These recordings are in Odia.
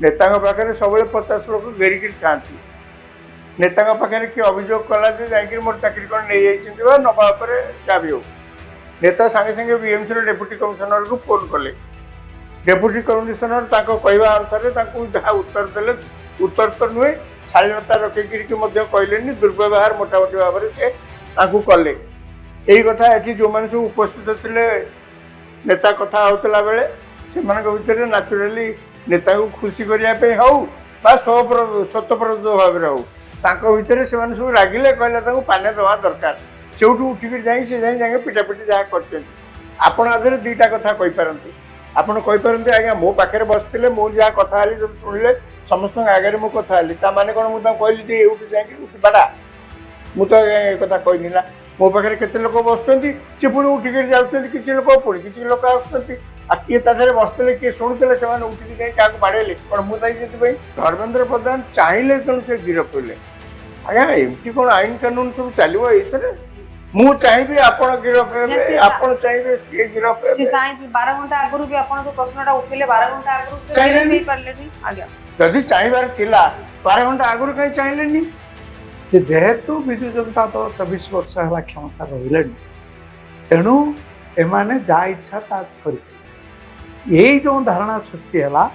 नेता पाखे सब 50 लोक घेरिकी था नेता पाखे किए अभियोग कला जा मोर चाकरी कौन नहीं नवा क्या भी हो नेता सागे सागे बीएमसी डेप्यूटी कमिशनर को फोन कले डेप्यूटी कमिशनर कहवा अनुसार जहाँ उत्तर देले उत्तर तो नुहे शालीनता रखिकी कहले दुर्व्यवहार मोटामोटी भाव से कले यही कथा ये जो मैंने सब उपस्थित थे नेता कथा होता बेले से भितर नाचुराली नेता को खुशी करने हौ स्वतःप्रद भाव हो भितर से सब रागिले कहले पाने दवा दरकार से उठिक जाए पिटापिटी जहाँ कर दीटा कथा कहीपारती आपड़ कहीपारती आज्ञा मो पाखे बसते मुझे जहाँ कथा जब शुणिले समस्त आगे मुझे कथा माने कौन मुझे कहली ये जाए बाड़ा मुझे कथा कहनी ना मो पाखे केते लोक बसुँच सी पुणी उठिक जाऊँ किसी लोक पुणी किसी लोक किए ताधे बसते किए शुणुते से उठिक जाए क्या बाड़े कौन मुझे धर्मेन्द्र प्रधान चाहिए तेणु से गिरफ हुए आज्ञा एमती कौन आईन कानून सब चलो ये मु चाहिए आपण गिरफ आपण चाहिए किए गिरफ से चाहिए 12 घंटा आगु भी आपन को प्रश्नटा उठिले 12 घंटा आगु चाहिए नहीं परले नहीं आज्ञा जदि चाहिबार थिला 12 घंटा आगु कहीं चाहिए जेहेतु विजु जनता दल 24 वर्ष है क्षमता रही तेणु एमाने जा इच्छा ताज कर यही जो धारणा सृष्टि है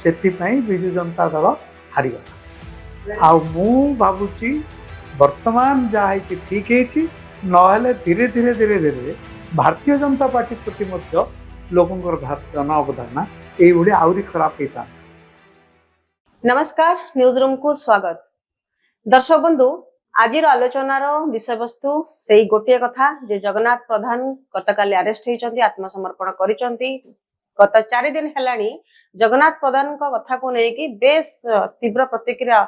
से विजु जनता दल हारीगला मु भावुची वर्तमान जहाँ ठीक है ना धीरे धीरे धीरे धीरे भारतीय जनता पार्टी प्रति लोकंर जन अवधारणा ये आहरी खराब होता। नमस्कार न्यूज रूम को स्वागत। दर्शक बंधु आज आलोचनार विषय वस्तु से गोटे कथा जे जगन्नाथ प्रधान गतकाली अरेस्ट होती आत्मसमर्पण करिसेंती। गत 4 दिन है जगन्नाथ प्रधान कथा को लेकिन बेस तीव्र प्रतिक्रिया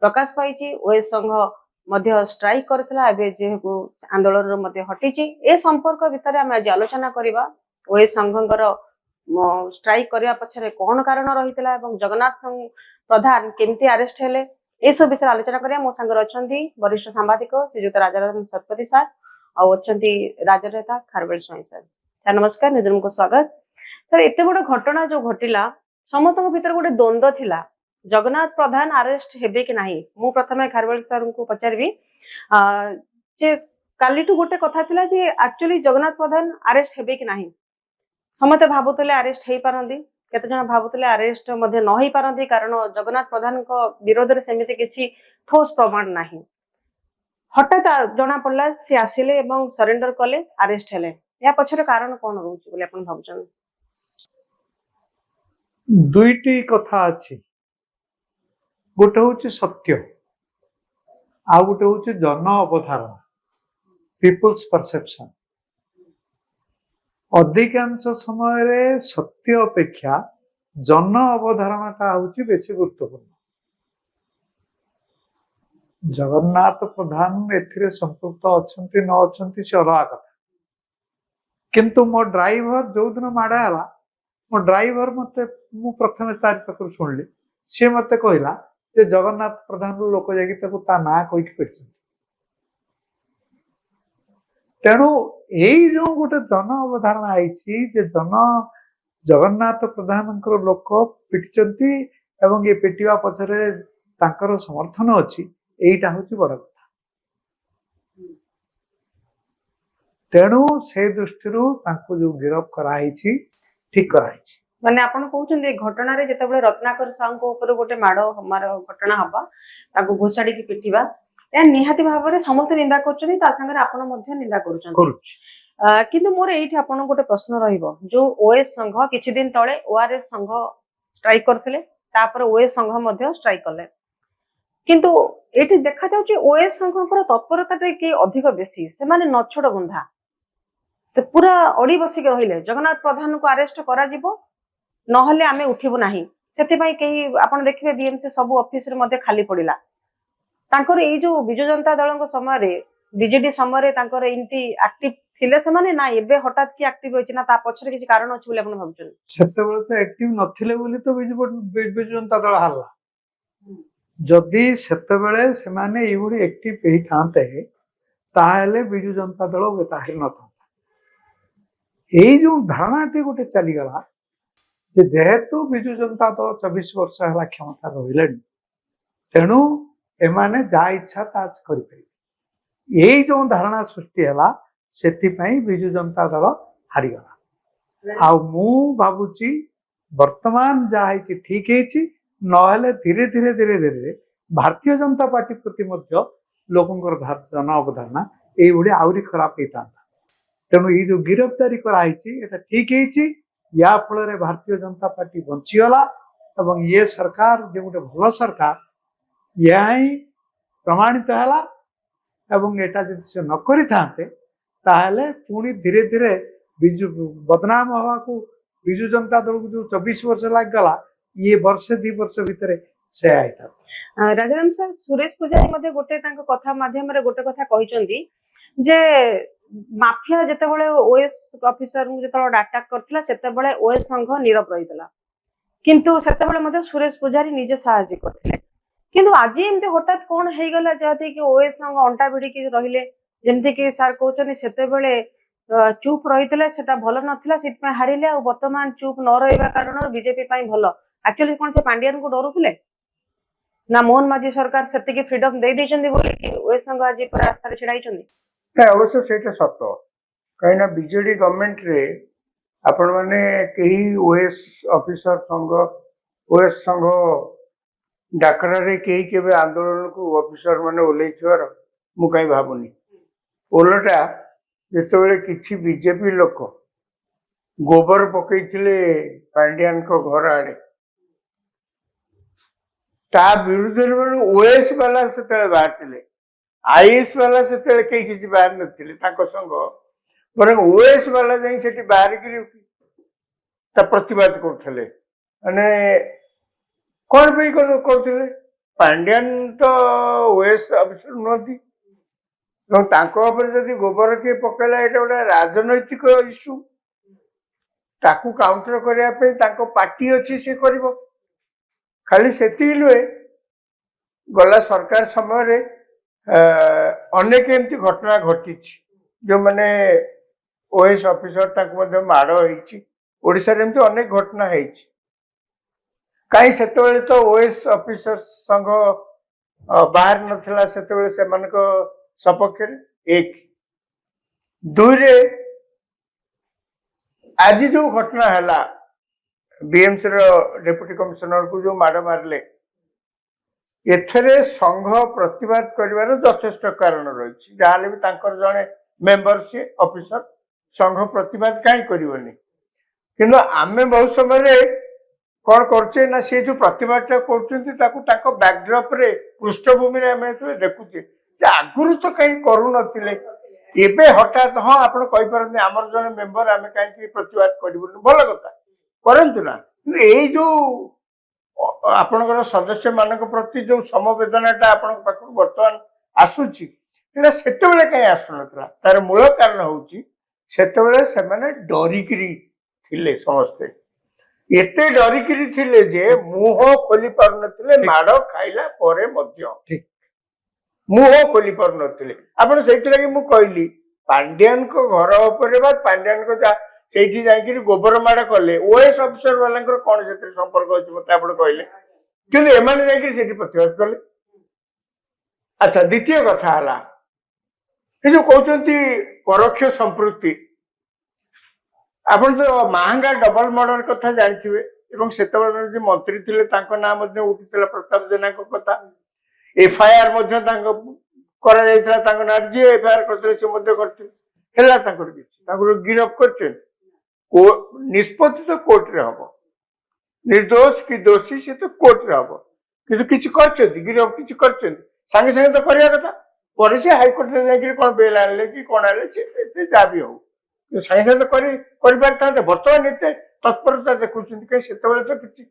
प्रकाश पाई। ओएस संघ मध्य स्ट्राइक करथिला एबे जेहु आंदोलन रो मध्य हटिची ए संपर्क भितर हम आज आलोचना करिबा। ओएस संघंकर स्ट्राइक करिया पछरे कोन कारण रहितला एवं जगन्नाथ प्रधान केमती अरेस्ट हेले ए सब विषय आलोचना करिया। मो संगर अछंती वरिष्ठ सांबादिक श्रीयुत राजाराम शतपथी सर आ अछंती राजनेता खारवेल स्वाई सर। सर नमस्कार निजरम को स्वागत। सर एते बड़ घटना जो घटिला समस्त भीतर गोटे द्वंद्व थिला जगन्नाथ प्रधान अरेस्ट हेबे कि नहीं। मु प्रथमे खारवेल सर को पचारबी जे कालीटू गोटे कथा थिला जे एक्चुअली जगन्नाथ प्रधान अरेस्ट हेबे कि नहीं। समते भाबुतले अरेस्ट हेई पारंदी केते जण भाबुतले अरेस्ट मध्ये न हेई पारंदी कारण जगन्नाथ प्रधान को विरोध रे समिति किछि ठोस प्रमाण नाही। हठात जना पड़ला से आसिले एवं सरेंडर कले अरेस्ट हेले या पछरे कारण कोन रहउछि बोले अपन भाबुछन। दुईटी कथा अछि गोटे हूँ सत्य आ गोटे हूँ जन अवधारणा पीपुल्स परसेप्शन। अधिकांश समय सत्य अपेक्षा जन अवधारणाटा हूँ बेसी गुरुत्वपूर्ण। जगन्नाथ प्रधान एथिरे संपृक्त अच्छा न अच्छा से अलग कथा किंतु मो ड्राइवर जो दिन माड़ा है मो ड्राइवर मत मु प्रथम तारी पाखु शुणिली सी मत कहला जे जगन्नाथ प्रधान लोक जा ना कहीकि तेणु यही जो गोटे जन अवधारणा आई जन जगन्नाथ प्रधान लोक पिटी एवं ये पिटिवा पछरे तांकर समर्थन अच्छी यहीटा हूँ बड़ कथा। तेणु से दृष्टि जो गिरफ कराई ठीक कराई माने आपण कहउछन घटना रे जेतेबेले रत्नाकर साहू को ऊपर गोटे माड़ हमार घटना हबा ताको घोषाड़ी की पिटिबा या निहाती भाव रे समस्त निंदा करछनी ता संगे आपण मध्ये निंदा करछन किंतु मोर एठी आपण गोटे प्रश्न रहिबो जो ओएस संघ किछि दिन तळे ओआरएस संघ स्ट्राइक करथिले तापर ओएस संघ मध्ये स्ट्राइक करले किंतु एठी देखा जाउची ओएस संघकर तत्परता के अधिक बेसी से माने नछोड़ बंधा तो पूरा अड़ी बसिक रहिले जगन्नाथ प्रधान को अरेस्ट करा जिवो नहले आमे उठिबु नाही सेति भाई कही आपण देखिबे बीएमसी सब ऑफिस रे मध्ये खाली पड़िला तांकर ए जो बिजु जनता दल को समय रे बीजेडी समय रे तांकर इनती एक्टिव थिले से माने ना एबे हठात की एक्टिव होइछ ना ता पछरे किछि कारण अछि बोले आपण भाबुछन सेते बेले तो एक्टिव नथिले बोली तो बिजु जनता दल हल्ला जदि सेते बेले से माने एहुडी एक्टिव पेही थांते ताहेले बिजु जनता दल बेताहिर न था। एई जो धारणाटी गोटे चली गला ଯେ ଯେହେତୁ ବିଜୁ ଜନତା ଦଳ 24 ବର୍ଷ ହେଲା କ୍ଷମତା ରହିଲେଣି, ତେଣୁ ଏମାନେ ଯାହା ଇଚ୍ଛା ତାହା କରିପାରିବେ। ଏଇ ଯୋଉ ଧାରଣା ସୃଷ୍ଟି ହେଲା, ସେଥିପାଇଁ ବିଜୁ ଜନତା ଦଳ ହାରିଗଲା। ଆଉ ମୁଁ ଭାବୁଛି ବର୍ତ୍ତମାନ ଯାହା ହେଇଛି ଠିକ ହେଇଛି, ନହେଲେ ଧୀରେ ଧୀରେ ଧୀରେ ଧୀରେ ଭାରତୀୟ ଜନତା ପାର୍ଟି ପ୍ରତି ମଧ୍ୟ ଲୋକଙ୍କର ଜନ ଅବଧାରଣା ଏଇଭଳି ଆହୁରି ଖରାପ ହେଇଥାନ୍ତା। ତେଣୁ ଏଇ ଯୋଉ ଗିରଫଦାରୀ କରାହେଇଛି ଏଟା ଠିକ ହେଇଛି। ୟା ଫଳରେ ଭାରତୀୟ ଜନତା ପାର୍ଟି ବଞ୍ଚିଗଲା ଏବଂ ଇଏ ସରକାର ଯେ ଗୋଟେ ଭଲ ସରକାର ଏହା ହିଁ ପ୍ରମାଣିତ ହେଲା। ଏବଂ ଏଟା ଯଦି ସେ ନ କରିଥାନ୍ତେ ତାହେଲେ ପୁଣି ଧୀରେ ଧୀରେ ବିଜୁ ବଦନାମ ହବାକୁ ବିଜୁ ଜନତା ଦଳକୁ ଯୋଉ 24 ବର୍ଷ ଲାଗିଗଲା, ଇଏ ବର୍ଷେ 2 ବର୍ଷ ଭିତରେ ସେ ହେଇଥାନ୍ତା। ରାଜାରାମ ସାର୍, ସୁରେଶ ପୂଜାରୀ ମଧ୍ୟ ଗୋଟେ ତାଙ୍କ କଥା ମାଧ୍ୟମରେ ଗୋଟେ କଥା କହିଛନ୍ତି ଯେ ମାଫିଆ ଯେତେବେଳେ ଓଏସ୍ ଅଫିସରଙ୍କୁ ଯେତେବେଳେ ଆଟାକ କରିଥିଲା ସେତେବେଳେ ଓଏସ୍ ସଂଘ ନୀରବ ରହିଥିଲା, କିନ୍ତୁ ସେତେବେଳେ ମଧ୍ୟ ସୁରେଶ ପୂଜାରୀ ନିଜେ ସାହାଯ୍ୟ କରିଥିଲେ। କିନ୍ତୁ ଆଜି ଏମିତି ହଠାତ୍ କଣ ହେଇଗଲା ଯାହାକି କି ଓଏସ୍ ସଂଘ ଅଣ୍ଟା ଭିଡିକି ରହିଲେ? ଯେମିତି କି ସାର୍ କହୁଛନ୍ତି ସେତେବେଳେ ଚୁପ୍ ରହିଥିଲେ, ସେଟା ଭଲ ନଥିଲା, ସେଥିପାଇଁ ହାରିଲେ। ଆଉ ବର୍ତ୍ତମାନ ଚୁପ୍ ନ ରହିବା କାରଣରୁ ବିଜେପି ପାଇଁ ଭଲ। ଆକ୍ଚୁଆଲି କଣ ସେ ପାଣ୍ଡିଆନଙ୍କୁ ଡରୁଥିଲେ ନା ମୋହନ ମାଝୀ ସରକାର ସେତିକି ଫ୍ରିଡମ ଦେଇଦେଇଛନ୍ତି ବୋଲି ଓଏସ୍ ସଂଘ ଆଜି ପୁରା ରାସ୍ତାରେ ଛିଡା ହେଇଛନ୍ତି? ଅବଶ୍ୟ ସେଇଟା ସତ। କାହିଁକିନା ବିଜେଡି ଗଭର୍ଣ୍ଣମେଣ୍ଟରେ ଆପଣ ମାନେ କେହି ଓଏସ୍ ଅଫିସର ସଂଘ ଓଏସ୍ ସଂଘ ଡାକରାରେ କେହି କେବେ ଆନ୍ଦୋଳନକୁ ଅଫିସର ମାନେ ଓହ୍ଲେଇଥିବାର ମୁଁ କାହିଁ ଭାବୁନି। ଓଲଟା ଯେତେବେଳେ କିଛି ବିଜେପି ଲୋକ ଗୋବର ପକେଇଥିଲେ ପାଣ୍ଡିଆନଙ୍କ ଘର ଆଡେ, ତା ବିରୁଦ୍ଧରେ ଓଏସ୍ ବାଲା ସେତେବେଳେ ବାହାରିଥିଲେ, ଆଇଏଏସ୍ ବାଲା ସେତେବେଳେ କେହି କିଛି ବାହାରି ନଥିଲେ ତାଙ୍କ ସଂଘ, ବରଂ ଓଏସ୍ ବାଲା ଯାଇ ସେଠି ବାହାରିକିରି ତା ପ୍ରତିବାଦ କରୁଥିଲେ। ମାନେ କଣ ପାଇଁ କରୁଥିଲେ? ପାଣ୍ଡିଆନ ତ ଓଏସ୍ ଅଫିସର ନୁହନ୍ତି ଏବଂ ତାଙ୍କ ଉପରେ ଯଦି ଗୋବର କିଏ ପକେଇଲା ଏଇଟା ଗୋଟେ ରାଜନୈତିକ ଇସ୍ୟୁ। ତାକୁ କାଉଣ୍ଟର କରିବା ପାଇଁ ତାଙ୍କ ପାର୍ଟି ଅଛି, ସେ କରିବ। ଖାଲି ସେତିକି ନୁହେଁ, ଗଲା ସରକାର ସମୟରେ ଅନେକ ଏମିତି ଘଟଣା ଘଟିଛି ଯୋଉମାନେ ଓଏସ୍ ଅଫିସର ତାଙ୍କୁ ମଧ୍ୟ ମାଡ଼ ହେଇଛି। ଓଡ଼ିଶାରେ ଏମିତି ଅନେକ ଘଟଣା ହେଇଛି। କାହିଁ ସେତେବେଳେ ତ ଓଏସ୍ ଅଫିସର ସଂଘ ବାହାରି ନଥିଲା ସେତେବେଳେ ସେମାନଙ୍କ ସପକ୍ଷରେ। 1 2ରେ ଆଜି ଯୋଉ ଘଟଣା ହେଲା ବିଏମସି ର ଡେପୁଟି କମିଶନରକୁ ଯୋଉ ମାଡ଼ ମାରିଲେ, ଏଥିରେ ସଂଘ ପ୍ରତିବାଦ କରିବାର ଯଥେଷ୍ଟ କାରଣ ରହିଛି। ଯାହାହେଲେ ବି ତାଙ୍କର ଜଣେ ମେମ୍ବର ସିଏ ଅଫିସର, ସଂଘ ପ୍ରତିବାଦ କାହିଁ କରିବନି? କିନ୍ତୁ ଆମେ ବହୁତ ସମୟରେ କଣ କରୁଛେ ନା ସେ ଯୋଉ ପ୍ରତିବାଦଟା କରୁଛନ୍ତି ତାକୁ ତାଙ୍କ ବ୍ୟାକଡ୍ରପରେ ପୃଷ୍ଠଭୂମିରେ ଆମେ ଦେଖୁଛେ ଯେ ଆଗରୁ ତ କାହିଁ କରୁନଥିଲେ, ଏବେ ହଠାତ୍ ହଁ ଆପଣ କହିପାରନ୍ତି ଆମର ଜଣେ ମେମ୍ବର ଆମେ କାହିଁକି ପ୍ରତିବାଦ କରିବୁନି, ଭଲ କଥା କରନ୍ତୁ ନା। କିନ୍ତୁ ଏଇ ଯୋଉ ଆପଣଙ୍କର ସଦସ୍ୟ ମାନଙ୍କ ପ୍ରତି ଯୋଉ ସମବେଦନାଟା ଆପଣଙ୍କ ପାଖକୁ ବର୍ତ୍ତମାନ ଆସୁଛି, ସେଟା ସେତେବେଳେ କାହିଁ ଆସୁନଥିଲା? ତାର ମୂଳ କାରଣ ହଉଛି ସେତେବେଳେ ସେମାନେ ଡରିକିରି ଥିଲେ। ସମସ୍ତେ ଏତେ ଡରିକିରି ଥିଲେ ଯେ ମୁହଁ ଖୋଲି ପାରୁନଥିଲେ, ମାଡ଼ ଖାଇଲା ପରେ ମଧ୍ୟ ମୁହଁ ଖୋଲି ପାରୁନଥିଲେ। ଆପଣ ସେଇଥିଲାଗି ମୁଁ କହିଲି ପାଣ୍ଡିଆନଙ୍କ ଘର ଉପରେ ବା ପାଣ୍ଡିଆନଙ୍କ ସେଇଠି ଯାଇକିରି ଗୋବର ମାଡ଼ କଲେ, ଓଏସ୍ ଅଫିସର ବାଲାଙ୍କର କଣ ସେଥିରେ ସମ୍ପର୍କ ଅଛି ମତେ ଆପଣ କହିଲେ? କିନ୍ତୁ ଏମାନେ ଯାଇକିରି ସେଠି ପ୍ରତିବାଦ କଲେ। ଆଚ୍ଛା, ଦ୍ୱିତୀୟ କଥା ହେଲା ଏ ଯୋଉ କହୁଛନ୍ତି ପରୋକ୍ଷ ସମ୍ପୃକ୍ତି। ଆପଣ ତ ମାହାଙ୍ଗା ଡବଲ ମର୍ଡର କଥା ଜାଣିଥିବେ ଏବଂ ସେତେବେଳେ ଯେ ମନ୍ତ୍ରୀ ଥିଲେ ତାଙ୍କ ନାଁ ମଧ୍ୟ ଉଠିଥିଲା, ପ୍ରତାପ ଜେନାଙ୍କ କଥା। ଏଫଆଇଆର ମଧ୍ୟ ତାଙ୍କ କରାଯାଇଥିଲା ତାଙ୍କ ନାଁରେ, ଯିଏ ଏଫଆଇଆର କରିଥିଲେ ସେ ମଧ୍ୟ କରିଥିଲେ। ହେଲା ତାଙ୍କର କିଛି, ତାଙ୍କୁ ଗିରଫ କରିଛନ୍ତି। ନିଷ୍ପତ୍ତି ତ କୋର୍ଟରେ ହବ, ନିର୍ଦ୍ଦୋଷ କି ଦୋଷୀ ସେ ତ କୋର୍ଟରେ ହବ। କିନ୍ତୁ କିଛି କରିଛନ୍ତି, ଗିରଫ କିଛି କରିଛନ୍ତି, ସାଙ୍ଗେ ସାଙ୍ଗେ ତ କରିବା କଥା। ପରେ ସେ ହାଇକୋର୍ଟରେ ଯାଇକିରି କଣ ବେଲ ଆଣିଲେ କି କଣ ଆଣିଲେ, ସେ ଯାହା ବି ହଉ ସାଙ୍ଗେ ସାଙ୍ଗେ ତ କରିପାରିଥାନ୍ତେ। ବର୍ତ୍ତମାନ ଏତେ ତତ୍ପରତା ଦେଖୁଛନ୍ତି, କାହିଁ ସେତେବେଳେ ତ କିଛି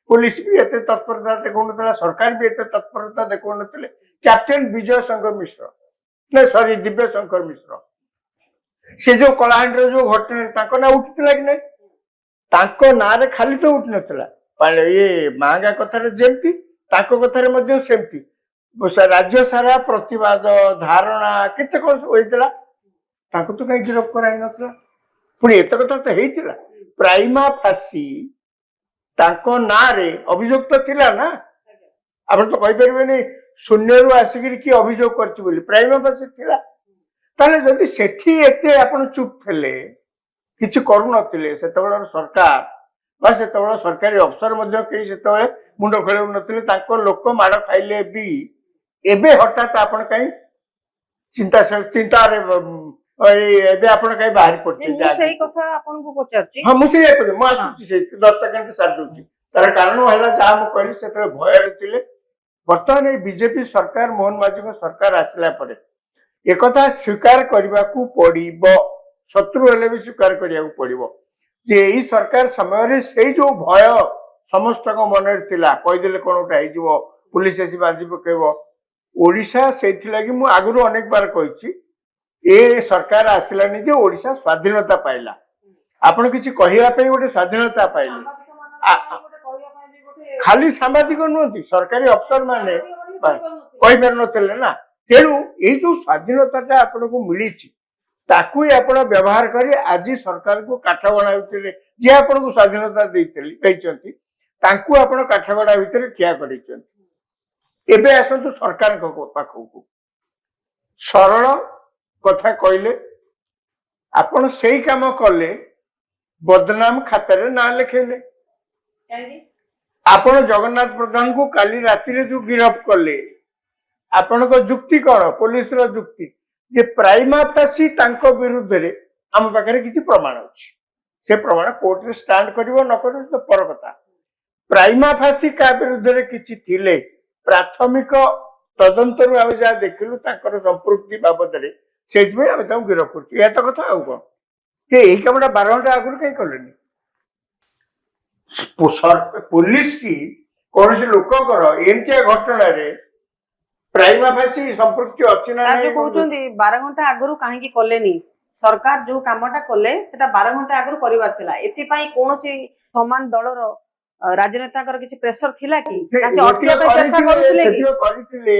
ପୋଲିସ ବି ଏତେ ତତ୍ପରତା ଦେଖାଉନଥିଲା, ସରକାର ବି ଏତେ ତତ୍ପରତା ଦେଖାଉନଥିଲେ। କ୍ୟାପ୍ଟେନ ବିଜୟ ଶଙ୍କର ମିଶ୍ର, ସରି ଦିବ୍ୟ ଶଙ୍କର ମିଶ୍ର, ସେ ଯୋଉ କଳାହାଣ୍ଡିର ଯୋଉ ଘଟଣା, ତାଙ୍କ ନାଁ ଉଠିଥିଲା କି ନାଇଁ? ତାଙ୍କ ନାଁରେ ଖାଲି ତ ଉଠି ନଥିଲା, ଇଏ ମାହାଙ୍ଗା କଥାରେ ଯେମିତି ତାଙ୍କ କଥାରେ ମଧ୍ୟ ସେମିତି ରାଜ୍ୟ ସାରା ପ୍ରତିବାଦ, ଧାରଣା କେତେ କଣ ହେଇଥିଲା, ତାଙ୍କୁ ତ କାହିଁ ଗିରଫ କରାହେଇନଥିଲା? ପୁଣି ଏତେ କଥା ତ ହେଇଥିଲା, ପ୍ରାଇମା ଫାସି ତାଙ୍କ ନାଁରେ ଅଭିଯୋଗ ତ ଥିଲା ନା, ଆପଣ ତ କହିପାରିବେନି ଶୂନ୍ୟରୁ ଆସିକିରି କିଏ ଅଭିଯୋଗ କରିଛି ବୋଲି, ପ୍ରାଇମା ଫାସି ଥିଲା। ତାହେଲେ ଯଦି ସେଠି ଏତେ ଆପଣ ଚୁପ୍ ଥିଲେ, କିଛି କରୁନଥିଲେ, ସେତେବେଳର ସରକାର ବା ସେତେବେଳେ ସରକାରୀ ଅଫିସର ମଧ୍ୟ କେହି ସେତେବେଳେ ମୁଣ୍ଡ ଖେଳଉ ନଥିଲେ, ତାଙ୍କ ଲୋକ ମାଡ଼ ଖାଇଲେ ବି ଏବେ ହଠାତ୍ ଆପଣ କାହିଁ ଚିନ୍ତାରେ ଏବେ ଆପଣ କାହିଁ ବାହାରି ମୁଁ ପଡିଛନ୍ତି? ସେଇ କଥା ଆପଣଙ୍କୁ ପଚାରୁଛି। ହଁ, ମୁଁ ସେଇଆ କହୁଛି, ମୁଁ ଆସୁଛି ସେଇ 10 ସେକେଣ୍ଡ ସାରି ଦଉଛି। ତାର କାରଣ ହେଲା ଯାହା ମୁଁ କହିଲି, ସେତେବେଳେ ଭୟରେ ଥିଲେ। ବର୍ତ୍ତମାନ ଏଇ ବିଜେପି ସରକାର, ମୋହନ ମାଝୀଙ୍କ ସରକାର ଆସିଲା ପରେ एकथा स्वीकार करने को पड़िब, शत्रु हेले भी स्वीकार करने को पड़िब जे यही सरकार समय से जो भय समस्त मन कहीदे कौन गोटे पुलिस आसी बांधी पकेब ओडिशा से लगी आगु अनेक बार कही ए सरकार आसलानी जे ओडिशा स्वाधीनता पाइला आपण किसी कहवाई गोटे स्वाधीनता पाइले खाली सांबादिक नुहति सरकारी अफसर माने कही पार नथिले ना तेणु ये जो स्वाधीनता आपन को मिली ताकू आपण व्यवहार करी आज सरकार को काठगड़ा भितर जी आपन को स्वाधीनता देइचंती तांकू आपण काठगड़ा भितर ठिया करिचंती। एबे आसंतु सरकार को पाखकू सरल कथा कहले आपण सेही काम कले बदनाम खातार ना लिखेले आपण जगन्नाथ प्रधान को काली राति जो गिरफ्त कले आपण को जुक्ति कौन पुलिस रो जुक्ति जे प्राइमा फासी तांको विरुद्ध रे हम पाखरे किछि प्रमाण अछि से प्रमाण कोर्ट रे स्टैंड करिवो न करिवो तो पर कथा प्राइमा फासी का विरुद्ध रे किछि थिले प्राथमिक तदंत रु हम जा देखिलु तांकर संपृक्ति बाबद रे सेज में हम ताऊ गिरफ्त करछि या तो कथा आउ कोन के एही कामटा 12 घंटा आगु कहीं करलेनी पुलिस की कौन से लोककर एमतिया घटना रे प्राइमा फासी संपृक्ति अछि ना नहीं कहउछंदी 12 घंटा आगु काहे कलेनी सरकार जो कामटा कले सेटा 12 घंटा आगु करिवार थिला एति पई कोनोसी समान दलर राजनेता कर किछि प्रेशर थिला कि कासे अटके पे चेष्टा करथिले कि करथिले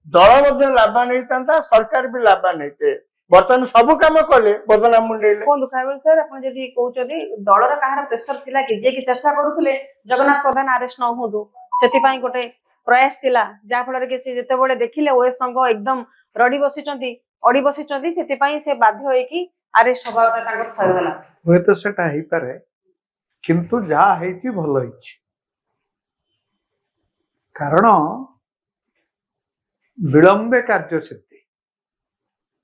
दल मध्ये लाभ नै तांता सरकार भी लाभ नैते बर्तन सब काम कले बदनाम मुंडेले कोन दुखाइबल सर अपन जदी कहउछदी दलर काहार प्रेशर थिला कि जे कि चेष्टा करूथिले जगन्नाथ प्रधान अरेस्ट न होदु सेति पई गोटे प्रयास थिला जा फल के से जते बळे देखिले ओएस संघ एकदम रडी बसिचंती अडी बसिचंती सेति पई से बाध्य होई कि अरेस्ट होबा तांकर थय होला होय तो सेटा हेई पारे किंतु जा हेची भलो हेची कारण विलंबे कार्य सिद्धि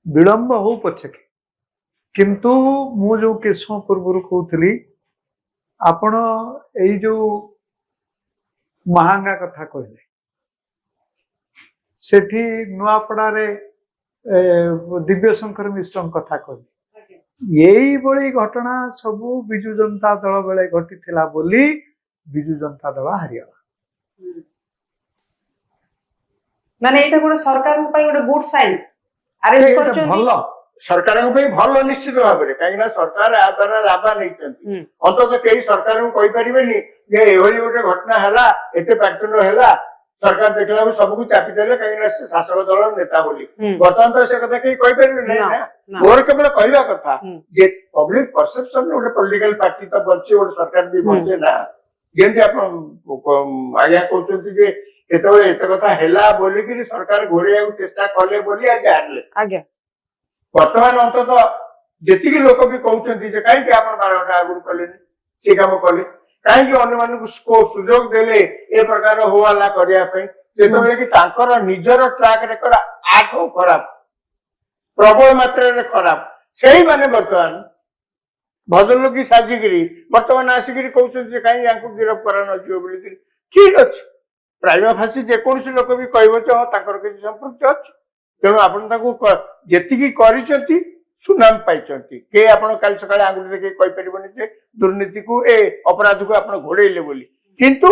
विलंब हो पछके किंतु मु जो केसो पूर्व कहूली आपण एई जो महांगा कथा कहले सेठी नुआपड़ा रे दिव्य शंकर मिश्र कथा कहले यही बड़ी घटना सबू बिजु जनता दल बेले घटी थिला बोली बिजु जनता दल हारिगला माने एटा गोटे सरकार पई गोटे गुड साइन अरेस्ट करचोंती भलो सरकार भल निश्चित भाव में कहीं सरकार आ द्वारा लाभ नहीं अंत कई सरकार को कहीपरिबेनी जे एभली गोटे घटना है एते पाटन है सरकार देखला सबको चापी देले कहीं शासक दल नेता बोली बर्तमान तो से कथा कहीं कहीपरिबे नहीं मोर केवल कहवा कथा जे पब्लिक परसेप्शन गोटे पॉलिटिकल पार्टी तो बचे गोटे सरकार भी बचे ना जेमती आप आज्ञा कहते जे केतबे एत कथा हैला बोली कि सरकार घोड़िया चेष्टा कले बोली आज हारले आज्ञा वर्तमान अंततः जेतिकी लोक भी कहते कहीं आप 12 घंटा आगु कले से कम कले कहीं अन्य मान सुजोग देले ए प्रकार होवाला करने कि निजर ट्रैक रेकर्ड आठ खराब प्रबल मात्रा खराब से माने वर्तमान भद्रलोकी साजिकी वर्तमान आसिक कहते कहीं या गिरफ्त करा ठीक अच्छे प्राइमा फासी जेकोसी लोक भी कह किसी संपृक्ति अच्छे तेणु आप जी सुनाम पाई के काल सका आंगुठी देखिए कहीपरि दुर्नीति को ए अपराध को आप घोड़े बोली किंतु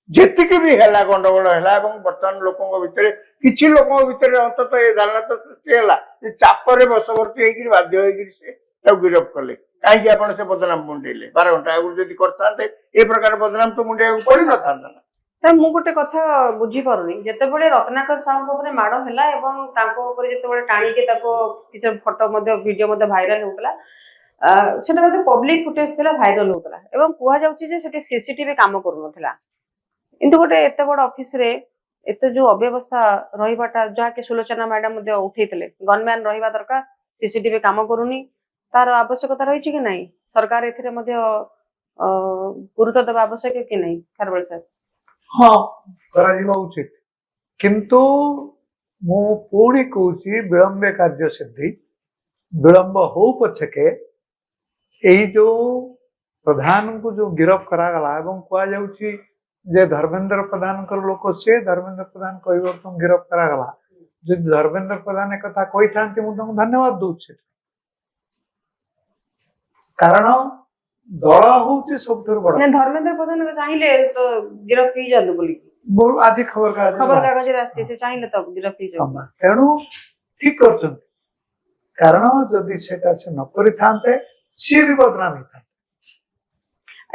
जेतिकी भी है गंडगोल है बर्तमान लोकों भितर किसी लोकों भितर अंततः ये धारणा तो सृष्टि है चापर बसवर्ती होकर बाध्य से गिरफ्त कले कहीं आप बदनाम मुंडेले 12 घंटा आगु जब करते ए प्रकार बदनाम तो मुंडे पड़ न था ना सर मु गोटे कथा बुझी पारुनी जेतेबेले रत्नाकर साहू ऊपर माड़ हैला एवं तांको ऊपर जेतेबेले टाणी के ताको किछ फोटो मध्ये वीडियो मध्ये वायरल होतला ସେଟା ବୋଧେ ପବ୍ଲିକ ଫୁଟେଜ ଥିଲା, ଭାଇରାଲ ହଉଥିଲା ଏବଂ କୁହାଯାଉଛି ଯେ ସେଠି ସିସିଟିଭି କାମ କରୁନଥିଲା। କିନ୍ତୁ ଗୋଟେ ଏତେ ବଡ ଅଫିସ ରେ ଏତେ ଯୋଉ ଅବ୍ୟବସ୍ଥା ରହିବାଟା, ଯାହାକି ସୁଲୋଚନା ମ୍ୟାଡାମ ମଧ୍ୟ ଉଠେଇଥିଲେ, ଗନମ୍ୟାନ ରହିବା ଦରକାର, ସିସିଟିଭି କାମ କରୁନି, ତାର ଆବଶ୍ୟକତା ରହିଛି କି ନାହିଁ? ସରକାର ଏଥିରେ ମଧ୍ୟ ଗୁରୁତ୍ୱ ଦେବା ଆବଶ୍ୟକ କି ନାହିଁ? ଖାରବେଳ ସାର୍। ହଁ, କରାଯିବା ଉଚିତ, କିନ୍ତୁ ମୁଁ ପୁଣି କହୁଛି ବିଳମ୍ବେ କାର୍ଯ୍ୟ ସିଦ୍ଧି। ବିଳମ୍ବ ହଉ ପଛକେ ଏଇ ଯୋଉ ପ୍ରଧାନଙ୍କୁ ଯୋଉ ଗିରଫ କରାଗଲା ଏବଂ କୁହାଯାଉଛି ଯେ ଧର୍ମେନ୍ଦ୍ର ପ୍ରଧାନଙ୍କର ଲୋକ ସିଏ, ଧର୍ମେନ୍ଦ୍ର ପ୍ରଧାନ କହିବାକୁ ଗିରଫ କରାଗଲା। ଯଦି ଧର୍ମେନ୍ଦ୍ର ପ୍ରଧାନ ଏକଥା କହିଥାନ୍ତି ମୁଁ ତାଙ୍କୁ ଧନ୍ୟବାଦ ଦଉଛି, କାରଣ ଦଳ ହଉଛି ସବୁଠାରୁ ବଡ। ଧର୍ମେନ୍ଦ୍ର ପ୍ରଧାନ ଚାହିଁଲେ ତ ଗିରଫ ହେଇଯାଆନ୍ତୁ ବୋଲି ଆଜି ଖବରକାଗଜରେ ଆସିଛି, ସେ ଚାହିଁଲେ ତ ଗିରଫ ହେଇଯାଆନ୍ତୁ। ତେଣୁ ଠିକ କରୁଛନ୍ତି, କାରଣ ଯଦି ସେଟା ସେ ନ କରିଥାନ୍ତେ ସିଏ ବି ବଦନାମ ହେଇଥାନ୍ତେ।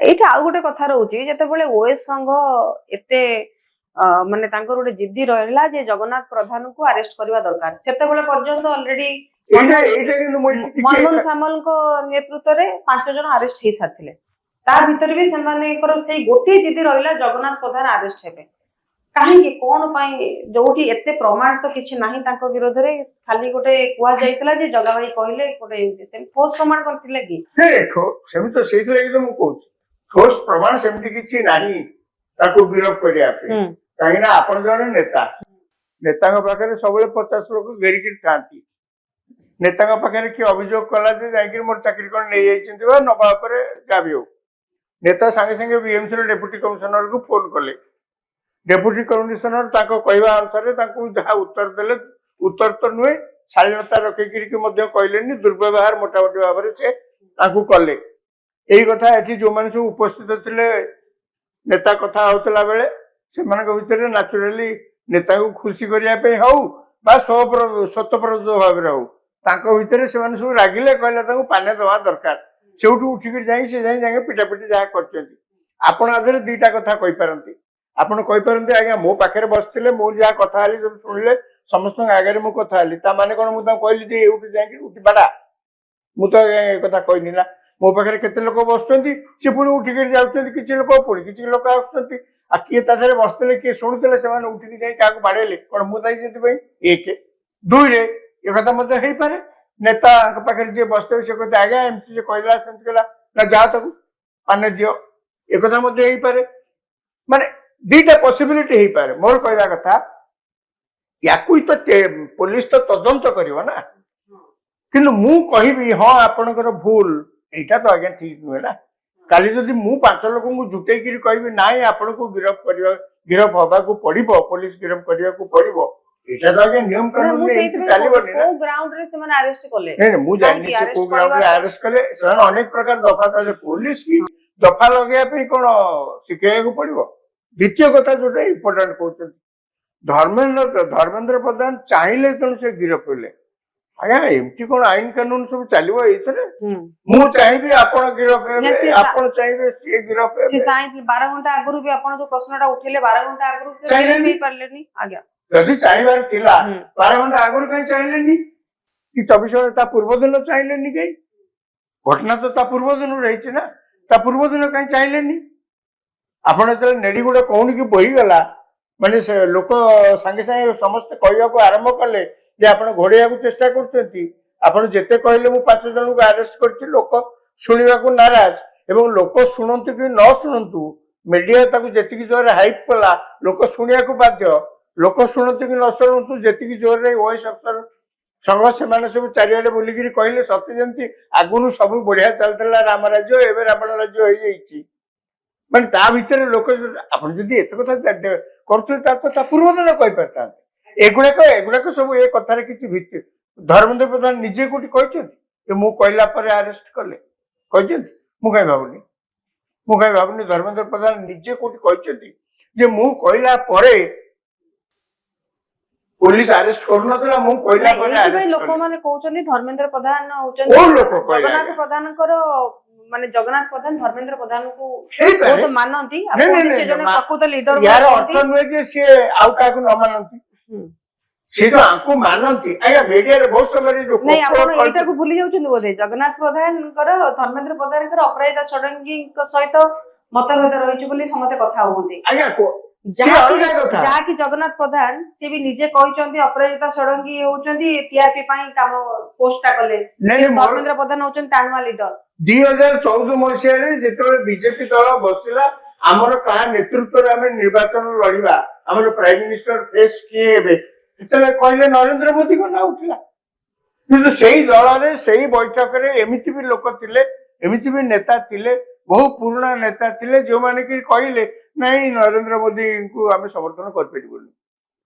ଏଇଠି ଆଉ ଗୋଟେ କଥା ରହୁଛି, ଯେତେବେଳେ ଓଏସ ସଂଘ ଏତେ ମାନେ ତାଙ୍କର ଗୋଟେ ଜିଦ୍ଦି ରହିଲା ଯେ ଜଗନ୍ନାଥ ପ୍ରଧାନଙ୍କୁ ଆରେଷ୍ଟ କରିବା ଦରକାର, ସେତେବେଳେ ପର୍ଯ୍ୟନ୍ତ ଅଲରେଡି ମନମୋହନ ସାମଲଙ୍କ ନେତୃତ୍ୱରେ 5 ଜଣ ଆରେଷ୍ଟ ହେଇସାରିଥିଲେ। ତା ଭିତରେ ବି ସେମାନଙ୍କର ସେଇ ଗୋଟିଏ ଜିଦ୍ଦି ରହିଲା ଜଗନ୍ନାଥ ପ୍ରଧାନ ଆରେଷ୍ଟ ହେବେ। କାହିଁକି, କଣ ପାଇଁ? ଯୋଉଠି ଏତେ ପ୍ରମାଣିତ କିଛି ନାହିଁ ତାଙ୍କ ବିରୋଧରେ, ଖାଲି ଗୋଟେ କୁହାଯାଇଥିଲା ଯେ ଜଗା ଭାଇ କହିଲେ, ଗୋଟେ ଠୋସ୍ ପ୍ରମାଣ କରିଥିଲେ କି? ସେମିତି ତ ସେଇଥିଲାଗି ତ ମୁଁ କହୁଛି ଠୋସ୍ ପ୍ରମାଣ ସେମିତି କିଛି ନାହିଁ ତାକୁ ବିରୋଧ କରିବା ପାଇଁ। କାହିଁକି ନା ଆପଣ ଜଣେ ନେତା, ନେତାଙ୍କ ପାଖରେ ସବୁବେଳେ 50 ଲୋକ ଘେରିକିରି ଥାନ୍ତି। ନେତାଙ୍କ ପାଖରେ କିଏ ଅଭିଯୋଗ କଲା ଯେ ଯାଇକି ମୋର ଚାକିରି କଣ ନେଇଯାଇଛନ୍ତି ବା ନବା ଉପରେ ଯାହା ବି ହଉ, ନେତା ସାଙ୍ଗେ ସାଙ୍ଗେ ବିଏମସି ର ଡେପୁଟି କମିଶନରକୁ ଫୋନ କଲେ। ଡେପୁଟି କମିଶନର ତାଙ୍କ କହିବା ଅନୁସାରେ ତାଙ୍କୁ ଯାହା ଉତ୍ତର ଦେଲେ, ଉତ୍ତର ତ ନୁହେଁ, ଶାଳୀନତା ରଖିକିରି ମଧ୍ୟ କହିଲେନି, ଦୁର୍ବ୍ୟବହାର ମୋଟାମୋଟି ଭାବରେ ସେ ତାଙ୍କୁ କଲେ। ଏଇ କଥା ଏଠି ଯୋଉମାନେ ସବୁ ଉପସ୍ଥିତ ଥିଲେ ନେତା କଥା ହଉଥିଲା ବେଳେ, ସେମାନଙ୍କ ଭିତରେ ନ୍ୟାଚୁରାଲି ନେତାକୁ ଖୁସି କରିବା ପାଇଁ ହଉ ବା ସ୍ୱତଃପ୍ରଦ ଭାବରେ ହଉ, ତାଙ୍କ ଭିତରେ ସେମାନେ ସବୁ ରାଗିଲେ, କହିଲେ ତାଙ୍କୁ ପାନେ ଦେବା ଦରକାର। ସେଉଠୁ ଉଠିକିରି ଯାଇ ସେ ଯାଇକି ପିଟାପିଟି ଯାହା କରିଛନ୍ତି। ଆପଣ ଆଦେହରେ ଦିଟା କଥା କହିପାରନ୍ତି। ଆପଣ କହିପାରନ୍ତି ଆଜ୍ଞା ମୋ ପାଖରେ ବସିଥିଲେ, ମୁଁ ଯାହା କଥା ହେଲି ସବୁ ଶୁଣିଲେ, ସମସ୍ତଙ୍କ ଆଗରେ ମୁଁ କଥା ହେଲି, ତା ମାନେ କଣ ମୁଁ ତାଙ୍କୁ କହିଲି ଯେ ଏଉଠି ଯାଇକି ଉଠି ପାଡ଼ା? ମୁଁ ତ ଏ କଥା କହିନି ନା। ମୋ ପାଖରେ କେତେ ଲୋକ ବସୁଛନ୍ତି, ସେ ପୁଣି ଉଠିକିରି ଯାଉଛନ୍ତି, କିଛି ଲୋକ ପୁଣି କିଛି ଲୋକ ଆସୁଛନ୍ତି। ଆଉ କିଏ ତା ଦେହରେ ବସିଥିଲେ, କିଏ ଶୁଣୁଥିଲେ, ସେମାନେ ଉଠିକି ଯାଇ କାହାକୁ ବାଡେଇଲେ, କଣ ମୁଁ ଦାୟୀ ସେଥିପାଇଁ? 1 2ରେ ଏ କଥା ମଧ୍ୟ ହେଇପାରେ, ନେତାଙ୍କ ପାଖରେ ଯିଏ ବସିଥିବେ ସେ କଥା ଆଜ୍ଞା ଏମିତି ଯେ କହିଲା ସେମିତି କହିଲା, ନା ଯାଅ ତାକୁ ପାନେ ଦିଅ, ଏ କଥା ମଧ୍ୟ ହେଇପାରେ। ମାନେ ଦିଟା ପସିବିଲିଟି ହେଇପାରେ। ମୋର କହିବା କଥା, ୟାକୁ ତ ପୋଲିସ ତ ତଦନ୍ତ କରିବ ନା, କିନ୍ତୁ ମୁଁ କହିବି ହଁ ଆପଣଙ୍କର ଭୁଲ, ଏଇଟା ତ ଆଜ୍ଞା ଠିକ ନୁହେଁ ନା। କାଲି ଯଦି ମୁଁ 5 ଲୋକଙ୍କୁ ଜୁଟେଇକିରି କହିବି ନାଇଁ ଆପଣଙ୍କୁ ଗିରଫ ହବାକୁ ପଡିବ, ପୋଲିସ ଗିରଫ କରିବାକୁ ପଡିବ, ଏଇଟା ତ ଆଜ୍ଞା ନିୟମ କାନୁନ ଚାଲିବନି ନା। ମୁଁ ଜାଣିନି ସେ କୋଉ ଗ୍ରାଉଣ୍ଡରେ ଆରେଷ୍ଟ କଲେ, ସେମାନେ ଅନେକ ପ୍ରକାର ଦଫା ଥାଏ। ପୋଲିସ କି ଦଫା ଲଗେଇବା ପାଇଁ କଣ ଶିଖେଇବାକୁ ପଡିବ? ଦ୍ୱିତୀୟ କଥା ଯୋଉଟା ଇମ୍ପୋର୍ଟାଣ୍ଟ କହୁଛନ୍ତି, ଧର୍ମେନ୍ଦ୍ର ପ୍ରଧାନ ଚାହିଁଲେ ତେଣୁ ସେ ଗିରଫ ହେଲେ। ଆଜ୍ଞା ଏମିତି କଣ ଆଇନ କାନୁନ ସବୁ ଚାଲିବ ଏଇଥିରେ? ମୁଁ ଚାହିଁବି ଆପଣ ଗିରଫ ହେବେ, ଆପଣ ଚାହିଁବେ ସିଏ ଗିରଫ ହେବେ। 12 ଘଣ୍ଟା ଆଗରୁ ବି ଆପଣ ଯୋଉ ପ୍ରଶ୍ନଟା ଉଠେଇଲେ, 12 ଘଣ୍ଟା ଆଗରୁ ହେଇପାରିଲେନି। ଆଜ୍ଞା ଯଦି ଚାହିଁବାର ଥିଲା 12 ଘଣ୍ଟା ଆଗରୁ କାହିଁ ଚାହିଁଲେନି? କି 24 ଘଣ୍ଟା ତା ପୂର୍ବ ଦିନ ଚାହିଁଲେନି? କାହିଁ? ଘଟଣା ତ ତା ପୂର୍ବ ଦିନରୁ ରହିଛି ନା, ତା ପୂର୍ବ ଦିନ କାହିଁ ଚାହିଁଲେନି? ଆପଣ ଯେତେବେଳେ ନେଡିଗୁଡ କହୁଣିକି ବୋହିଗଲା, ମାନେ ସେ ଲୋକ ସାଙ୍ଗେ ସାଙ୍ଗେ ସମସ୍ତେ କହିବାକୁ ଆରମ୍ଭ କଲେ ଯେ ଆପଣ ଘୋଡେଇବାକୁ ଚେଷ୍ଟା କରୁଛନ୍ତି, ଆପଣ ଯେତେ କହିଲେ ମୁଁ 5 ଜଣଙ୍କୁ ଆରେଷ୍ଟ କରିଛି, ଲୋକ ଶୁଣିବାକୁ ନାରାଜ। ଏବଂ ଲୋକ ଶୁଣନ୍ତୁ କି ନ ଶୁଣନ୍ତୁ, ମିଡିଆ ତାକୁ ଯେତିକି ଜୋରରେ ହାଇପ୍ କଲା, ଲୋକ ଶୁଣିବାକୁ ବାଧ୍ୟ। ଲୋକ ଶୁଣନ୍ତୁ କି ନ ଶୁଣନ୍ତୁ, ଯେତିକି ଜୋରରେ ଓଏସ୍ ଅଫିସର ସଂଘ ସେମାନେ ସବୁ ଚାରିଆଡେ ବୁଲିକିରି କହିଲେ, ସତେ ଯେମିତି ଆଗରୁ ସବୁ ବଢିଆ ଚାଲିଥିଲା ରାମ ରାଜ୍ୟ, ଏବେ ରାବଣ ରାଜ୍ୟ ହେଇଯାଇଛି। ମାନେ ତା ଭିତରେ ଲୋକ, ଆପଣ ଯଦି ଏତେ କଥା କରୁଥିଲେ ତା ପୂର୍ବ ଦିନ କହିପାରିଥାନ୍ତେ। ଏଗୁଡାକ ସବୁ ଏ କଥାରେ କିଛି ଭିତ୍ତି। ଧର୍ମେନ୍ଦ୍ର ପ୍ରଧାନ ନିଜେ କୋଉଠି କହିଛନ୍ତି ଯେ ମୁଁ କହିଲା ପରେ ଆରେଷ୍ଟ କଲେ? କହିଛନ୍ତି? ମୁଁ କାହିଁ ଭାବୁନି ଧର୍ମେନ୍ଦ୍ର ପ୍ରଧାନ ନିଜେ କୋଉଠି କହିଛନ୍ତି ଯେ ମୁଁ କହିଲା ପରେ ପୋଲିସ ଆରେଷ୍ଟ କରୁନଥିଲା, ମୁଁ କହିଲା ପରେ ଆରେଷ୍ଟ। ଲୋକମାନେ କହୁଛନ୍ତି ଧର୍ମେନ୍ଦ୍ର ପ୍ରଧାନ ହଉଛନ୍ତି ଜଗନ୍ନାଥ ପ୍ରଧାନଙ୍କର, ମାନେ ଜଗନ୍ନାଥ ପ୍ରଧାନ ଧର୍ମେନ୍ଦ୍ର ପ୍ରଧାନଙ୍କୁ ବହୁତ ମାନନ୍ତି। ପ୍ରକୃତ ଲିଡର। ୟାର ଅର୍ଥ ନୁହେଁ ଯେ ସିଏ ଆଉ କାହାକୁ ନ ମାନନ୍ତି। ସେ ଯୋଉ ଆଙ୍କୁ ମାନନ୍ତି ଆଜ୍ଞା ମିଡିଆରେ ବହୁତ ସମୟରେ ଯୋଉ ନାଇଁ ଆପଣ କପଳ ଏଇଟାକୁ ଭୁଲି ଯାଉଛନ୍ତି ବୋଧେ ଜଗନ୍ନାଥ ପ୍ରଧାନଙ୍କର ଧର୍ମେନ୍ଦ୍ର ପ୍ରଧାନଙ୍କର ଅପରାଜିତା ଷଡଙ୍ଗୀଙ୍କ ସହିତ ମତଭେଦ ରହିଛି ବୋଲି ସମସ୍ତେ କଥା ହୁଅନ୍ତି। ଆଜ୍ଞା ସେ ଅଲଗା କଥା। ଯାହାକି ଜଗନ୍ନାଥ ପ୍ରଧାନ ସେ ବି ନିଜେ କହିଛନ୍ତି ଅପରାଜିତା ଷଡଙ୍ଗୀ ହଉଛନ୍ତି ଟିଆରପି ପାଇଁ କାମ ପୋଷ୍ଟଟା କଲେ, ଧର୍ମେନ୍ଦ୍ର ପ୍ରଧାନ ହଉଛନ୍ତି ଟାଣୁଆ ଲିଡର। 2014 ମସିହାରେ ଯେତେବେଳେ ବିଜେପି ଦଳ ବସିଲା ଆମର କାହା ନେତୃତ୍ୱରେ ଆମେ ନିର୍ବାଚନ ଲଢିବା, ଆମର ପ୍ରାଇମ ମିନିଷ୍ଟର ଫେସ୍ କିଏ ହେବେ, ସେତେବେଳେ କହିଲେ ନରେନ୍ଦ୍ର ମୋଦିଙ୍କ ନାଁ ଉଠିଲା। କିନ୍ତୁ ସେଇ ଦଳରେ ସେଇ ବୈଠକରେ ଏମିତି ବି ଲୋକ ଥିଲେ, ଏମିତି ବି ନେତା ଥିଲେ, ବହୁ ପୁରୁଣା ନେତା ଥିଲେ ଯେଉଁମାନେ କି କହିଲେ ନାଇଁ ନରେନ୍ଦ୍ର ମୋଦିଙ୍କୁ ଆମେ ସମର୍ଥନ କରିପାରିବୁନି।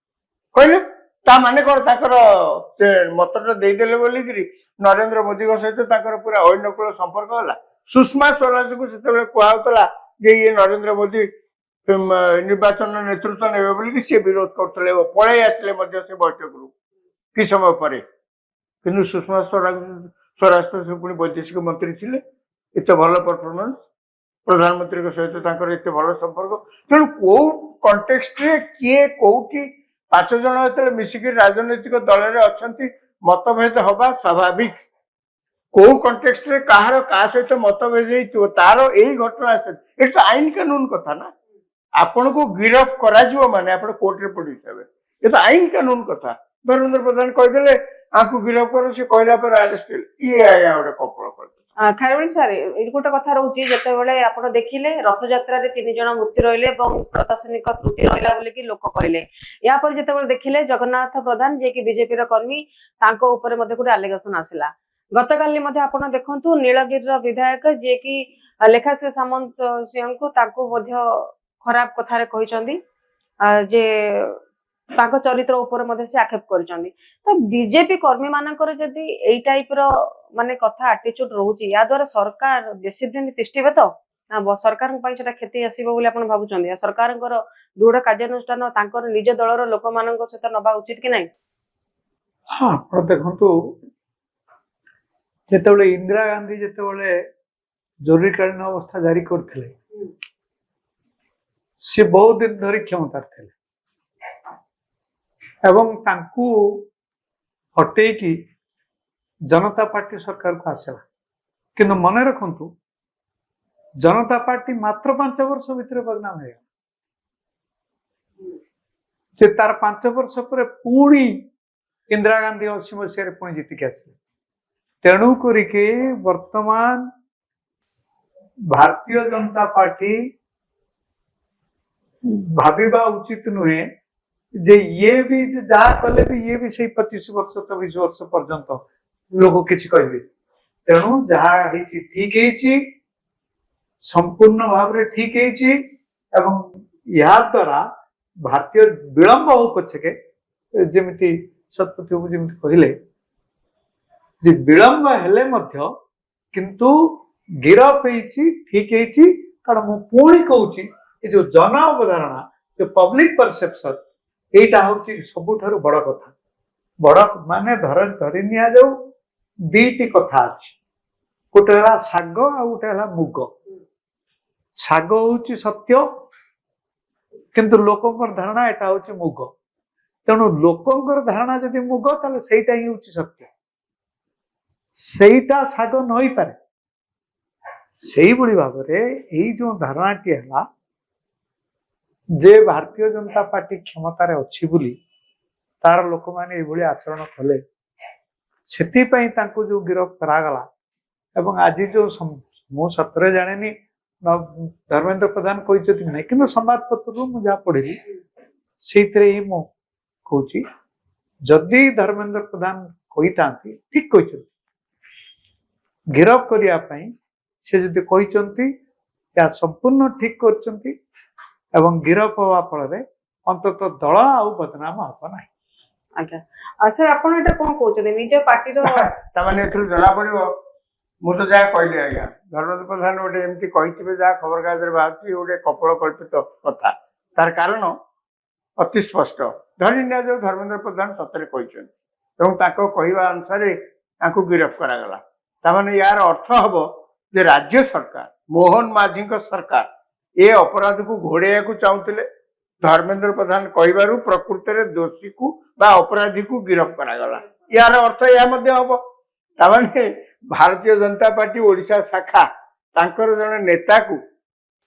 କହିଲେ ତା ମାନେ କଣ ତାଙ୍କର ସେ ମତଟା ଦେଇଦେଲେ ବୋଲିକିରି ନରେନ୍ଦ୍ର ମୋଦିଙ୍କ ସହିତ ତାଙ୍କର ପୁରା ଐନକୁଳ ସମ୍ପର୍କ ହେଲା। ସୁଷମା ସ୍ୱରାଜଙ୍କୁ ସେତେବେଳେ କୁହାଯାଉଥିଲା ଯେ ଇଏ ନରେନ୍ଦ୍ର ମୋଦି ନିର୍ବାଚନ ନେତୃତ୍ୱ ନେବେ ବୋଲିକି ସେ ବିରୋଧ କରୁଥିଲେ, ପଳେଇ ଆସିଲେ ମଧ୍ୟ ସେ ବୈଠକରୁ କିଛି ସମୟ ପରେ। କିନ୍ତୁ ସୁଷମା ସ୍ୱରାଜ ତ ପୁଣି ବୈଦେଶିକ ମନ୍ତ୍ରୀ ଥିଲେ, ଏତେ ଭଲ ପରଫର୍ମାନ୍ସ, ପ୍ରଧାନମନ୍ତ୍ରୀଙ୍କ ସହିତ ତାଙ୍କର ଏତେ ଭଲ ସମ୍ପର୍କ। ତେଣୁ କୋଉ କଣ୍ଟେକ୍ସଟରେ କିଏ କୋଉଠି 5 ଜଣ ଯେତେବେଳେ ମିଶିକି ରାଜନୈତିକ ଦଳରେ ଅଛନ୍ତି ମତଭେଦ ହବା ସ୍ୱାଭାବିକ। କୋଉ କଣ୍ଟେକ୍ସଟରେ କାହାର କାହା ସହିତ ମତଭେଦ ହେଇଥିବ ତାର ଏଇ ଘଟଣା ଏଠି ତ ଆଇନ କାନୁନ କଥା ନା। ଆପଣଙ୍କୁ ଗିରଫ କରାଯିବ ମାନେ ଆପଣ କୋର୍ଟରେ ପ୍ରଡ୍ୟୁସ ହେବେ, ଏ ତ ଆଇନ କାନୁନ କଥା। ଧର୍ମେନ୍ଦ୍ର ପ୍ରଧାନ କହିଦେଲେ ଆଙ୍କୁ ଗିରଫ କର, ସେ କହିଲା ପରେ ଆରେଷ୍ଟ ହେଲେ, ଇଏ ଆଜ୍ଞା ଗୋଟେ କପଳ କରିଦେଲେ। ଖାରବେଳ ସାର୍ ଏଇଠି ଗୋଟେ କଥା ରହୁଛି, ଯେତେବେଳେ ଆପଣ ଦେଖିଲେ ରଥଯାତ୍ରାରେ 3 ଜଣ ମୃତ୍ୟୁ ରହିଲେ ଏବଂ ପ୍ରଶାସନିକ ତ୍ରୁଟି ରହିଲା ବୋଲିକି ଲୋକ କହିଲେ। ୟା ପରେ ଯେତେବେଳେ ଦେଖିଲେ ଜଗନ୍ନାଥ ପ୍ରଧାନ ଯିଏକି ବିଜେପିର କର୍ମୀ, ତାଙ୍କ ଉପରେ ମଧ୍ୟ ଗୋଟେ ଆଲିଗେସନ ଆସିଲା। ଗତକାଲି ମଧ୍ୟ ଆପଣ ଦେଖନ୍ତୁ ନୀଳଗିରିର ବିଧାୟକ ଯିଏକି ଲେଖାଶ୍ରୀ ସାମନ୍ତ ସିଂହଙ୍କୁ ତାଙ୍କୁ ମଧ୍ୟ ଖରାପ କଥାରେ କହିଛନ୍ତି ଯେ ତାଙ୍କ ଚରିତ୍ର ଉପରେ ମଧ୍ୟ ସେ ଆକ୍ଷେପ କରିଛନ୍ତି। ତ ବିଜେପି କର୍ମୀ ମାନଙ୍କର ଯଦି ଏଇ ଟାଇପର ମାନେ କଥା ଆଟିଚ୍ୟୁଡ ରହୁଛି, ୟା ଦ୍ୱାରା ସରକାର ବେଶୀ ଦିନ ତିଷ୍ଠିବେ ତ ସରକାରଙ୍କ ପାଇଁ ସେଟା କ୍ଷତି ଆସିବ ବୋଲି ଆପଣ ଭାବୁଛନ୍ତି? ସରକାରଙ୍କର ଦୃଢ କାର୍ଯ୍ୟାନୁଷ୍ଠାନ ତାଙ୍କର ନିଜ ଦଳର ଲୋକମାନଙ୍କ ସହିତ ନବା ଉଚିତ କି ନାହିଁ? ହଁ, ଆପଣ ଦେଖନ୍ତୁ ଯେତେବେଳେ ଇନ୍ଦିରା ଗାନ୍ଧୀ ଯେତେବେଳେ ଜରୁରୀକାଳୀନ ଅବସ୍ଥା ଜାରି କରିଥିଲେ, ସେ ବହୁତ ଦିନ ଧରି କ୍ଷମତାରେ ଥିଲେ ଏବଂ ତାଙ୍କୁ ହଟେଇକି ଜନତା ପାର୍ଟି ସରକାରକୁ ଆସିଲା। କିନ୍ତୁ ମନେ ରଖନ୍ତୁ ଜନତା ପାର୍ଟି ମାତ୍ର 5 ବର୍ଷ ଭିତରେ ପରିଣାମ ହେଇଗଲା। ସେ ତାର 5 ବର୍ଷ ପରେ ପୁଣି ଇନ୍ଦିରା ଗାନ୍ଧୀ 80 ମସିହାରେ ପୁଣି ଜିତିକି ଆସିଲେ। ତେଣୁ କରିକି ବର୍ତ୍ତମାନ ଭାରତୀୟ ଜନତା ପାର୍ଟି ଭାବିବା ଉଚିତ ନୁହେଁ ଯେ ଇଏ ବି ଯାହା କଲେ ବି ଇଏ ବି ସେଇ 25 ବର୍ଷ 24 ବର୍ଷ ପର୍ଯ୍ୟନ୍ତ ଲୋକ କିଛି କହିବେ। ତେଣୁ ଯାହା ହେଇଛି ଠିକ ହେଇଛି, ସମ୍ପୂର୍ଣ୍ଣ ଭାବରେ ଠିକ ହେଇଛି ଏବଂ ଏହା ଦ୍ୱାରା ଭାରତୀୟ ବିଳମ୍ବ ହଉ ପଛକେ, ଯେମିତି ଶତପଥୀ ବାବୁ ଯେମିତି କହିଲେ ଯେ ବିଳମ୍ବ ହେଲେ ମଧ୍ୟ କିନ୍ତୁ ଗିରଫ ହେଇଛି, ଠିକ ହେଇଛି। କାରଣ ମୁଁ ପୁଣି କହୁଛି ଏ ଯୋଉ ଜନ ଅବଧାରଣା, ଯୋଉ ପବ୍ଲିକ ପରସେପସନ, ଏଇଟା ହଉଛି ସବୁଠାରୁ ବଡ କଥା। ବଡ ମାନେ ଧରି ନିଆଯାଉ ଦିଟି କଥା ଅଛି, ଗୋଟେ ହେଲା ଶାଗ ଆଉ ଗୋଟେ ହେଲା ମୁଗ। ଶାଗ ହଉଛି ସତ୍ୟ, କିନ୍ତୁ ଲୋକଙ୍କର ଧାରଣା ଏଟା ହଉଛି ମୁଗ। ତେଣୁ ଲୋକଙ୍କର ଧାରଣା ଯଦି ମୁଗ, ତାହେଲେ ସେଇଟା ହିଁ ହଉଛି ସତ୍ୟ, ସେଇଟା ଶାଗ ନ ହେଇପାରେ। ସେଇଭଳି ଭାବରେ ଏଇ ଯୋଉ ଧାରଣାଟି ହେଲା ଯେ ଭାରତୀୟ ଜନତା ପାର୍ଟି କ୍ଷମତାରେ ଅଛି ବୋଲି ତାର ଲୋକମାନେ ଏଇଭଳି ଆଚରଣ କଲେ, ସେଥିପାଇଁ ତାଙ୍କୁ ଯୋଉ ଗିରଫ କରାଗଲା। ଏବଂ ଆଜି ଯୋଉ ମୁଁ ସତରେ ଜାଣିନି ଧର୍ମେନ୍ଦ୍ର ପ୍ରଧାନ କହିଛନ୍ତି ନାହିଁ, କିନ୍ତୁ ସମ୍ବାଦପତ୍ରରୁ ମୁଁ ଯାହା ପଢିଲି ସେଇଥିରେ ହିଁ ମୁଁ କହୁଛି, ଯଦି ଧର୍ମେନ୍ଦ୍ର ପ୍ରଧାନ କହିଥାନ୍ତି ଠିକ କହିଛନ୍ତି, ଗିରଫ କରିବା ପାଇଁ ସେ ଯଦି କହିଛନ୍ତି ଏହା ସମ୍ପୂର୍ଣ୍ଣ ଠିକ କରିଛନ୍ତି ଏବଂ ଗିରଫ ହେବା ଫଳରେ ଅନ୍ତତଃ ଦଳ ଆଉ ବଦନାମ ହବ ନାହିଁ। ଆଜ୍ଞା ସାର୍, ଆପଣ ଏଟା କଣ କହୁଛନ୍ତି ନିଜ ପାର୍ଟିର? ତାମାନେ ଏଥିରୁ ଜଣା ପଡିବ, ମୁଁ ତ ଯାହା କହିଲି ଆଜ୍ଞା, ଧର୍ମେନ୍ଦ୍ର ପ୍ରଧାନ ଗୋଟେ ଏମିତି କହିଥିବେ ଯାହା ଖବରକାଗଜରେ ବାହାରୁଛି ଗୋଟେ କପୋଳ କଳ୍ପିତ କଥା। ତାର କାରଣ ଅତି ସ୍ପଷ୍ଟ। ଧରି ନିଆଯାଉ ଧର୍ମେନ୍ଦ୍ର ପ୍ରଧାନ ସତରେ କହିଛନ୍ତି ଏବଂ ତାଙ୍କ କହିବା ଅନୁସାରେ ତାଙ୍କୁ ଗିରଫ କରାଗଲା। ତାମାନେ ୟାର ଅର୍ଥ ହବ ଯେ ରାଜ୍ୟ ସରକାର, ମୋହନ ମାଝୀଙ୍କ ସରକାର ଏ ଅପରାଧକୁ ଘୋଡେଇବାକୁ ଚାହୁଁଥିଲେ धर्मेंद्र प्रधान कहबारू प्रकृत में दोषी को बा अपराधी को गिरफ्त करागला यार अर्थ यह हम ताने भारतीय जनता पार्टी ओडिशा शाखा तांकर जने नेता को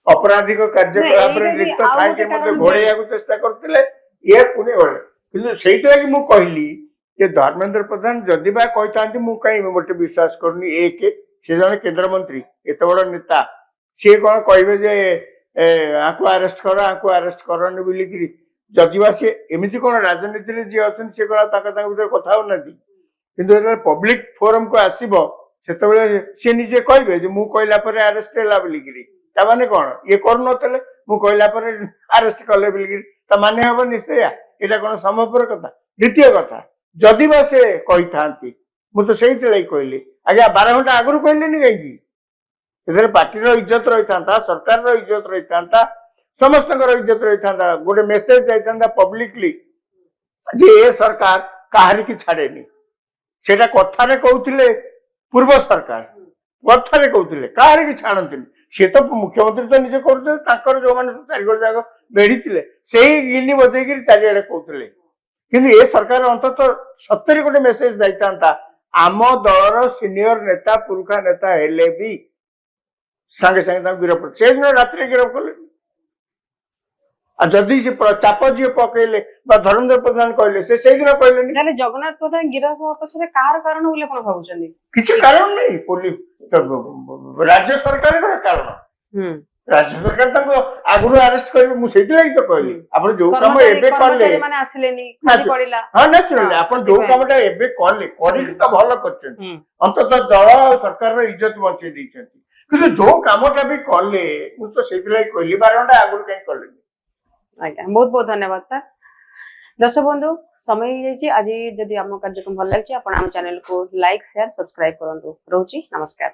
अपराधिक कार्यकलाप लिप्त थाई घोड़ेया चेष्टा करते ये पुणे कि से कहली जे धर्मेंद्र प्रधान जदि बा कहता मु कहीं गोटे विश्वास करनी एक से जन केंद्र मंत्री एत बड़ नेता सी कौन कहे जे आपको अरेस्ट कर आपको अरेस्ट करनी बोलिकी जदि बा सी एमती कौन राजनीति जी अच्छा सी कौन भर कथा होना कि पब्लिक फोरम को आसब से सी निजे कहे मु कहला अरेस्ट है बोलिकी ताने कौन ये करूँ मु कहला अरेस्ट कले बोलिकी माने हम निश्चय यहाँ कौन संभवपर कथा द्वितीय कथा जदि बा से कही था मुझे से कहली आज्ञा 12 घंटा आगु कहलेनि कहीं पार्टी इज्जत रही था सरकार इज्जत रही था समस्त इज्जत रही था गोटे मेसेज जाता पब्लिकली जे ए सरकार कहारी की छाड़ेनि से कथार कहते पूर्व सरकार कथार कहते कहारी की छाड़ती सी तो मुख्यमंत्री तो निजे कर जो मैंने चारिगड़ जाक बेढ़ी से गिनी बजेगी चारिड़े कहते कि ये सरकार अंतत सत्तरी गोटे मेसेज जाता आम दलर सीनियर नेता पुरुखा नेता हेले भी सांगे सांगे गिरफ्त से दिन रात गिरफ्त कले जदि से चाप जी पकड़े धर्मेंद्र प्रधान कहले से दिन कहले जगन्नाथ प्रधान गिरफ पछरे कार कारण बोले आपण भाबुचंदी किछि कारण नहीं पुलिस राज्य सरकार कारण राज्य सरकार आगु अरेस्ट करेंगे मुझे तो कहली आप जो कम एबे कले माने आसिलेनी खाली पड़िला हां नेचुरली आप जो कमटा एबे कले करी तो भलो करछन अंतत दल सरकार रो इज्जत बंचे दैछन कि जो कामटा भी कले मु तो सेदिलाई कहली 12 घंटा आगु कहीं कले आज्ञा बहुत बहुत धन्यवाद सर दर्शक बंधु समय आज जदि आम कार्यक्रम भल लगे आप चैनल को लाइक शेयर सब्सक्राइब करूँ रोची नमस्कार।